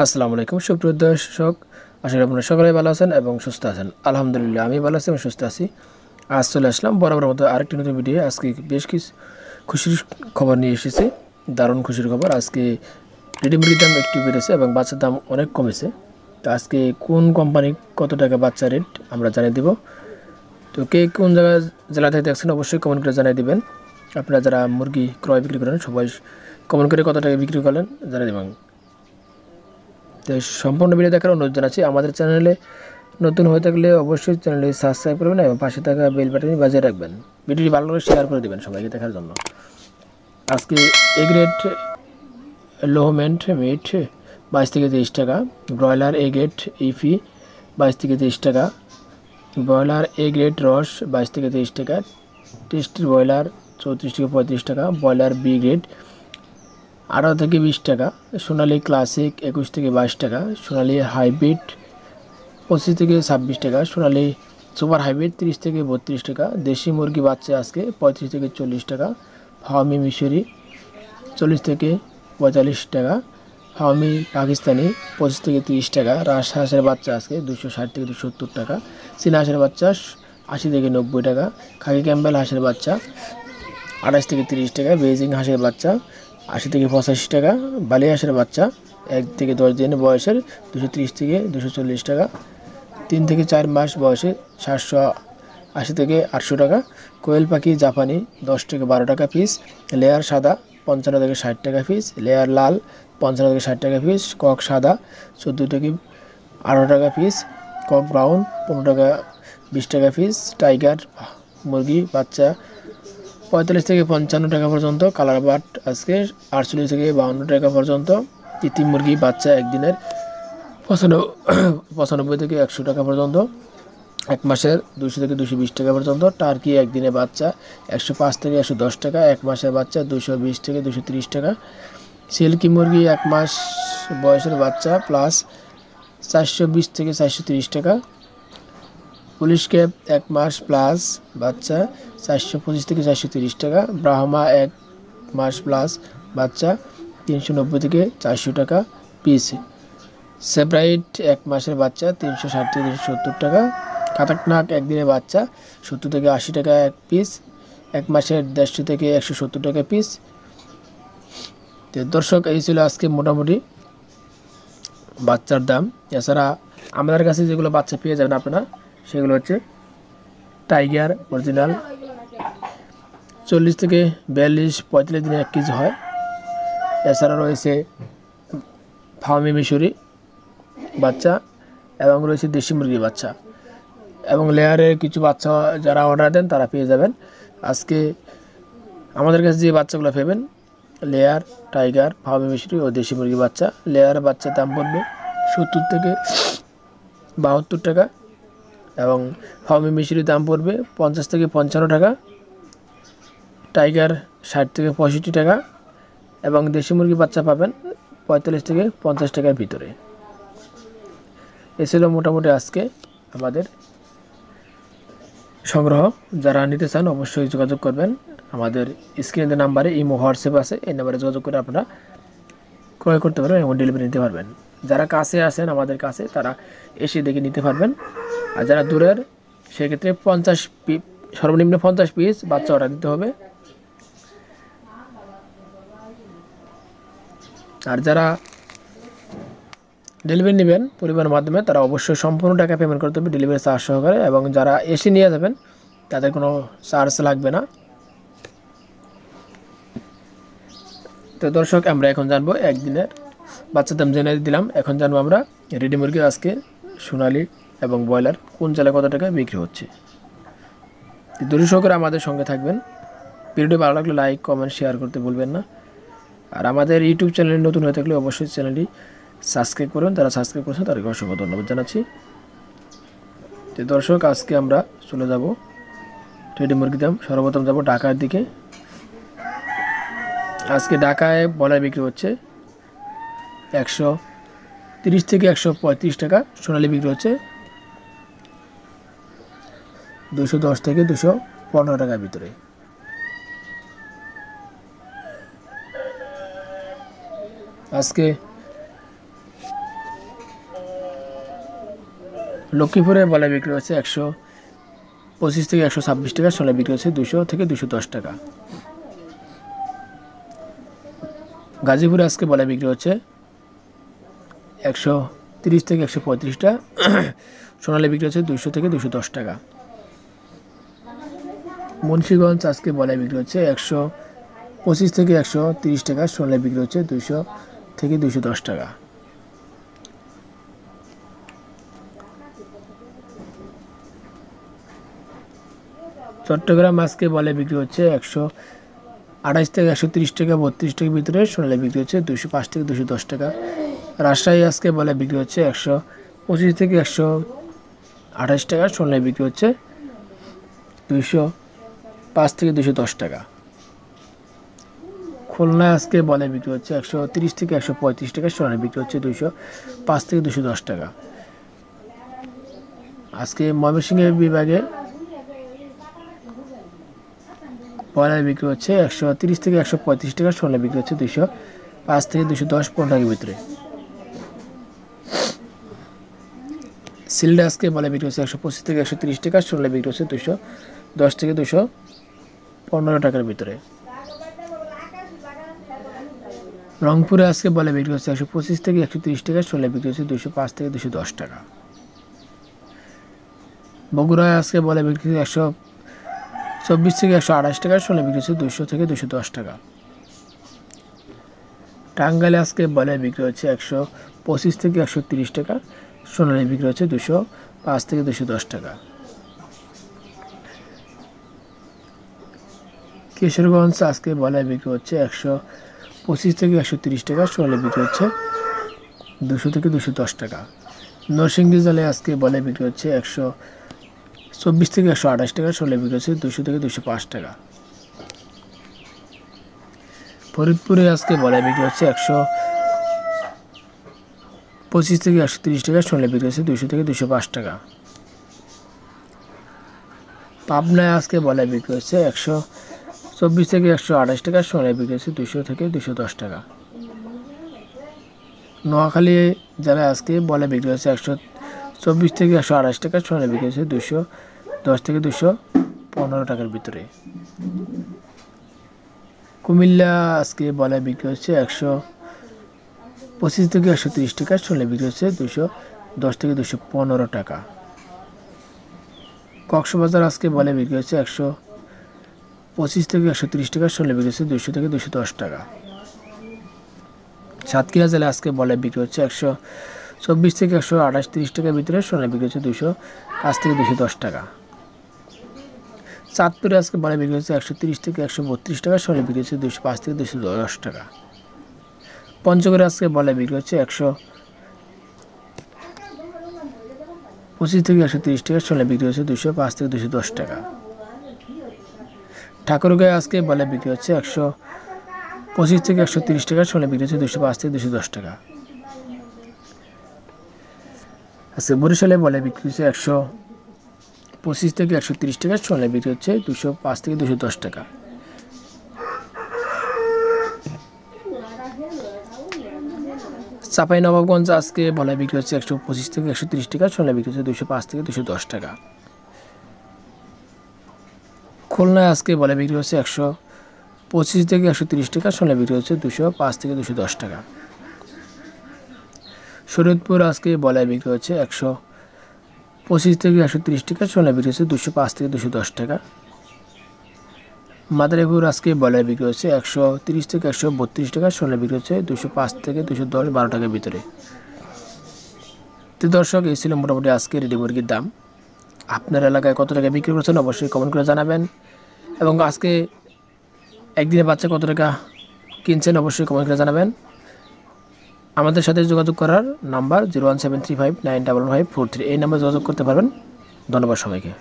আসসালামু আলাইকুম সুপ্রিয় দর্শক, আশা করি আপনারা সকলেই ভালো আছেন এবং সুস্থ আছেন। আলহামদুলিল্লাহ আমি ভালো আছি এবং সুস্থ আছি। আজ চলে আসলাম বরাবর মতো আরেকটি নতুন ভিডিও। আজকে বেশ কিছু খুশির খবর নিয়ে এসেছি, দারুণ খুশির খবর। আজকে রেডিমেডের দাম একটু বেড়েছে এবং বাচ্চার দাম অনেক কমেছে। তো আজকে কোন কোম্পানি কত টাকা বাচ্চা রেট আমরা জানিয়ে দেব। তো কে কোন জেলা থেকে দেখছেন অবশ্যই কমেন্ট করে জানিয়ে দেবেন। আপনারা যারা মুরগি ক্রয় বিক্রি করেন সবাই কমেন্ট করে কত টাকা বিক্রি করলেন জানিয়ে দেবেন। তো সম্পূর্ণ ভিডিও দেখার অনুরোধ জানাচ্ছি। আমাদের চ্যানেলে নতুন হয়ে থাকলে অবশ্যই চ্যানেলটি সাবস্ক্রাইব করবেন এবং পাশে থাকা বেল বাটনটি বাজিয়ে রাখবেন। ভিডিওটি ভালো করে শেয়ার করে দেবেন সবাইকে দেখার জন্য। আজকে এ গ্রেড লোহমেন্ট মিট 22 থেকে 23 টাকা, ব্রয়লার এ গ্রেড ইফি 22 থেকে 23 টাকা, ব্রয়লার এ গ্রেড রস 22 থেকে 23 টাকা, টেস্টির ব্রয়লার 34 থেকে 35 টাকা, ব্রয়লার বি গ্রেড 18 থেকে 20 টাকা, সোনালী ক্লাসিক 21 থেকে 22 টাকা, সোনালী হাইব্রিড 25 থেকে 26 টাকা, সোনালী সুপার হাইব্রিড 30 থেকে 32 টাকা, দেশি মুরগি বাচ্চা আজকে 35 থেকে 40 টাকা, ফার্মি মিশরি 40 থেকে 45 টাকা, ফার্মি পাকিস্তানি 25 থেকে 30 টাকা, রাজহাঁসের বাচ্চা আজকে 260 থেকে 270 টাকা, চীনা হাঁসের বাচ্চা 80 থেকে 90 টাকা, খাকি ক্যাম্বেল হাঁসের বাচ্চা 28 থেকে 30 টাকা, বেজিং হাঁসের বাচ্চা 80 থেকে 85 টাকা, বালি হাঁসের বাচ্চা 1 থেকে 10 দিন বয়সের 230 থেকে 240 টাকা, 3 থেকে 4 মাস বয়সে 780 থেকে 800 টাকা, কোয়েল পাখি জাপানি 10 থেকে 12 টাকা পিস, লেয়ার সাদা 55 থেকে 60 টাকা পিস, লেয়ার লাল 55 থেকে 60 টাকা পিস, কক সাদা 14 থেকে 18 টাকা পিস, কক ব্রাউন 15 টাকা 20 টাকা পিস, টাইগার মুরগি বাচ্চা 45 থেকে 55 টাকা পর্যন্ত, কালার বাট আজকে 48 থেকে 52 টাকা পর্যন্ত, তিতি মুরগি বাচ্চা একদিনের 95 থেকে 100 টাকা পর্যন্ত, এক মাসের 200 থেকে 220 টাকা পর্যন্ত, টার্কি একদিনে বাচ্চা 105 থেকে 110 টাকা, এক মাসের বাচ্চা 220 থেকে 230 টাকা, সিল্কি মুরগি এক মাস বয়সের বাচ্চা প্লাস 420 থেকে 430 টাকা, পুলিশ ক্যাপ এক মাস প্লাস বাচ্চা 425 থেকে 430 টাকা, ব্রাহ্মা এক মাস প্লাস বাচ্চা 390 থেকে 400 টাকা পিস, সেব্রাইট এক মাসের বাচ্চা 360 থেকে 370 টাকা, কাতাকনাক একদিনের বাচ্চা 70 থেকে 80 টাকা এক পিস, এক মাসের 150 থেকে 170 টাকা পিস। তো দর্শক, এই ছিল আজকে মোটামুটি বাচ্চার দাম। এছাড়া আমাদের কাছে যেগুলো বাচ্চা পেয়ে যাবেন আপনারা সেগুলো হচ্ছে টাইগার অরিজিনাল 40 থেকে 42-45 দিনে 1 কেজি হয়। এছাড়া রয়েছে ফার্মি মিশরি বাচ্চা এবং রয়েছে দেশি মুরগির বাচ্চা এবং লেয়ারের কিছু বাচ্চা যারা অর্ডার দেন তারা পেয়ে যাবেন। আজকে আমাদের কাছে যে বাচ্চাগুলো পাবেন লেয়ার, টাইগার, ফার্মি মিশরি ও দেশি মুরগির বাচ্চা। লেয়ার বাচ্চার দাম পড়বে 70 থেকে 72 টাকা এবং ফার্মি মিশরির দাম পড়বে 50 থেকে 55 টাকা, টাইগার 60 থেকে 65 টাকা এবং দেশি মুরগি বাচ্চা পাবেন 45 থেকে 50 টাকার ভিতরে। এ ছিল মোটামুটি আজকে আমাদের সংগ্রহ। যারা নিতে চান অবশ্যই যোগাযোগ করবেন। আমাদের স্ক্রিনের নাম্বারে ইমো হোয়াটসঅ্যাপ আছে, এই নাম্বারে যোগাযোগ করে আপনারা ক্রয় করতে পারবেন এবং ডেলিভারি নিতে পারবেন। যারা কাছে আছেন আমাদের কাছে তারা এসে দেখে নিতে পারবেন, আর যারা দূরের সেক্ষেত্রে 50 পিস সর্বনিম্ন 50 পিস বাচ্চা অর্ডার দিতে হবে। আর যারা ডেলিভারি নেবেন পরিবহনের মাধ্যমে তারা অবশ্যই সম্পূর্ণ টাকা পেমেন্ট করতে হবে ডেলিভারি চার্জ সহকারে, এবং যারা এসে নিয়ে যাবেন তাদের কোনো চার্জ লাগবে না। তো দর্শক, আমরা এখন জানবো একদিনের বাচ্চার দাম জেনে দিলাম। এখন জানবো আমরা রেডি মুরগি আজকে সোনালি এবং ব্রয়লার কোন জেলায় কত টাকায় বিক্রি হচ্ছে। দর্শক সহকারে আমাদের সঙ্গে থাকবেন। ভিডিওটি ভালো লাগলে লাইক, কমেন্ট, শেয়ার করতে ভুলবেন না। আর আমাদের ইউটিউব চ্যানেলে নতুন হয়ে থাকলে অবশ্যই চ্যানেলটি সাবস্ক্রাইব করুন। যারা সাবস্ক্রাইব করেছেন তাদেরকে অসংখ্য ধন্যবাদ জানাচ্ছি। তো দর্শক, আজকে আমরা চলে যাব রেডি মুরগির দাম। সর্বপ্রথম যাব ঢাকার দিকে। আজকে ঢাকায় ব্রয়লার বিক্রি হচ্ছে 130 থেকে 135 টাকা, সোনালি বিক্রি হচ্ছে 210 থেকে 215 টাকার ভিতরে। আজকে লক্ষ্মীপুরে বলে বিক্রি হচ্ছে 125 থেকে 126 টাকা, সোনালী বিক্রি হচ্ছে 200 থেকে 210 টাকা। গাজীপুরে আজকে বলে বিক্রি হচ্ছে 130 থেকে 135 টাকা, সোনালী বিক্রি হচ্ছে 200 থেকে 210 টাকা। মুন্সিগঞ্জ আজকে বলে বিক্রি হচ্ছে 125 থেকে 130 টাকা, সোনালী বিক্রি হচ্ছে 200 থেকে 210 টাকা। চট্টগ্রাম আজকে বলে বিক্রি হচ্ছে 128 থেকে 130 টাকা, 32 টাকার ভিতরে, সোনালী বিক্রি হচ্ছে 205 থেকে 210 টাকা। রাজশাহী আজকে বলে বিক্রি হচ্ছে 125 থেকে 128 টাকা, সোনালী বিক্রি হচ্ছে 205 থেকে 210 টাকা। খুলনা আজকে বলে বিক্রি হচ্ছে 130 থেকে 135 টাকা, সোনালী বিক্রি হচ্ছে 205 থেকে 210 টাকা। আজকে ময়মনসিংহ বিভাগে ব্রয়লার বিক্রি হচ্ছে 130 থেকে 135 টাকা, সোনালী বিক্রি হচ্ছে 205 থেকে 210 টাকার ভিতরে। সিলডা আজকে বলে বিক্রি হচ্ছে 125 থেকে 130 টাকা, সোনালী বিক্রি হচ্ছে 210 থেকে 215 টাকার ভিতরে। রংপুরে আজকে বলে বিক্রি হচ্ছে 125 থেকে 130 টাকা, সোনালী বিক্রি হচ্ছে 205 থেকে 210 টাকা। বগুড়ায় আজকে বলে বিক্রি হচ্ছে 124 থেকে 128 টাকা, সোনালী বিক্রি হচ্ছে 200 থেকে 210 টাকা। টাঙ্গাইলে আজকে বলে বিক্রি হচ্ছে 125 থেকে 130 টাকা, সোনালী বিক্রি হচ্ছে 205 থেকে 210 টাকা। কিশোরগঞ্জ আজকে বলে বিক্রি হচ্ছে 125 থেকে 130 টাকা, সোনালী বিক্রি হচ্ছে 200 থেকে 210 টাকা। নরসিংদী জেলায় আজকে বলে বিক্রি হচ্ছে 124 থেকে 128 টাকা, সোনালী বিক্রি হচ্ছে 200 থেকে 205 টাকা। ফরিদপুরে আজকে বলে বিক্রি হচ্ছে 125 থেকে 130 টাকা, সোনালী বিক্রি হচ্ছে 200 থেকে 205 টাকা। পাবনায় আজকে বলে বিক্রি হচ্ছে 124 থেকে 128 টাকা, সোনালী বিক্রি হচ্ছে 200 থেকে 210 টাকা। নোয়াখালী জেলায় আজকে বলে বিক্রি হচ্ছে 124 থেকে 128 টাকা, সোনালী বিক্রি হচ্ছে 210 থেকে 215 টাকার ভিতরে। কুমিল্লা আজকে বলে বিক্রি হচ্ছে 125 থেকে 130 টাকা, সোনালী বিক্রি হচ্ছে 210 থেকে 215 টাকা। কক্সবাজার আজকে বলে বিক্রি হচ্ছে 125 থেকে 130 টাকা, সোনালী বিক্রি হচ্ছে 200 থেকে 210 টাকা। সাতক্ষীরা জেলায় আজকে বলে বিক্রি হচ্ছে 124 থেকে 128-30 টাকার ভিতরে, সোনালী বিক্রি হচ্ছে 205 থেকে 210 টাকা। চাঁদপুরে আজকে বলে বিক্রি হচ্ছে 130 থেকে 132 টাকা, সোনালী বিক্রি হচ্ছে 205 থেকে 210 টাকা। পঞ্চগড়ে আজকে বলে বিক্রি হচ্ছে 125 থেকে 130 টাকা, সোনালী বিক্রি হচ্ছে 205 থেকে 210 টাকা। ঠাকুরগাঁয়ে আজকে বলে বিক্রি হচ্ছে 125 থেকে 130 টাকা, সোনালী বিক্রি হচ্ছে 205 থেকে 210 টাকা। আজকে বরিশালে বলে বিক্রি হচ্ছে 125 থেকে 130 টাকা, সোনালী বিক্রি হচ্ছে 205 থেকে 210 টাকা। চাঁপাইনবাবগঞ্জ আজকে বলে বিক্রি হচ্ছে 125 থেকে 130 টাকা, সোনালী বিক্রি হচ্ছে 205 থেকে 210 টাকা। খুলনায় আজকে বলে বিক্রি হচ্ছে 125 থেকে 130 টাকা, সোনালী বিক্রি হচ্ছে 205 থেকে 210 টাকা। শরীয়তপুর আজকে বলে বিক্রি হচ্ছে 125 থেকে 130 টাকা, সোনালী বিক্রি হচ্ছে 205 থেকে 210 টাকা। মাদারীপুর আজকে বলে বিক্রি হচ্ছে 130 থেকে 132 টাকা, সোনালী বিক্রি হচ্ছে 205 থেকে 210-12 টাকার ভিতরে। তো দর্শক, এই ছিল মোটামুটি আজকে রেডি মুরগির দাম। আপনার এলাকায় কত টাকা বিক্রি করছেন অবশ্যই কমেন্ট করে জানাবেন, এবং আজকে একদিনে বাচ্চা কত টাকা কিনছেন অবশ্যই কমেন্ট করে জানাবেন। আমাদের সাথে যোগাযোগ করার নাম্বার 01735915543, এই নাম্বারে যোগাযোগ করতে পারবেন। ধন্যবাদ সবাইকে।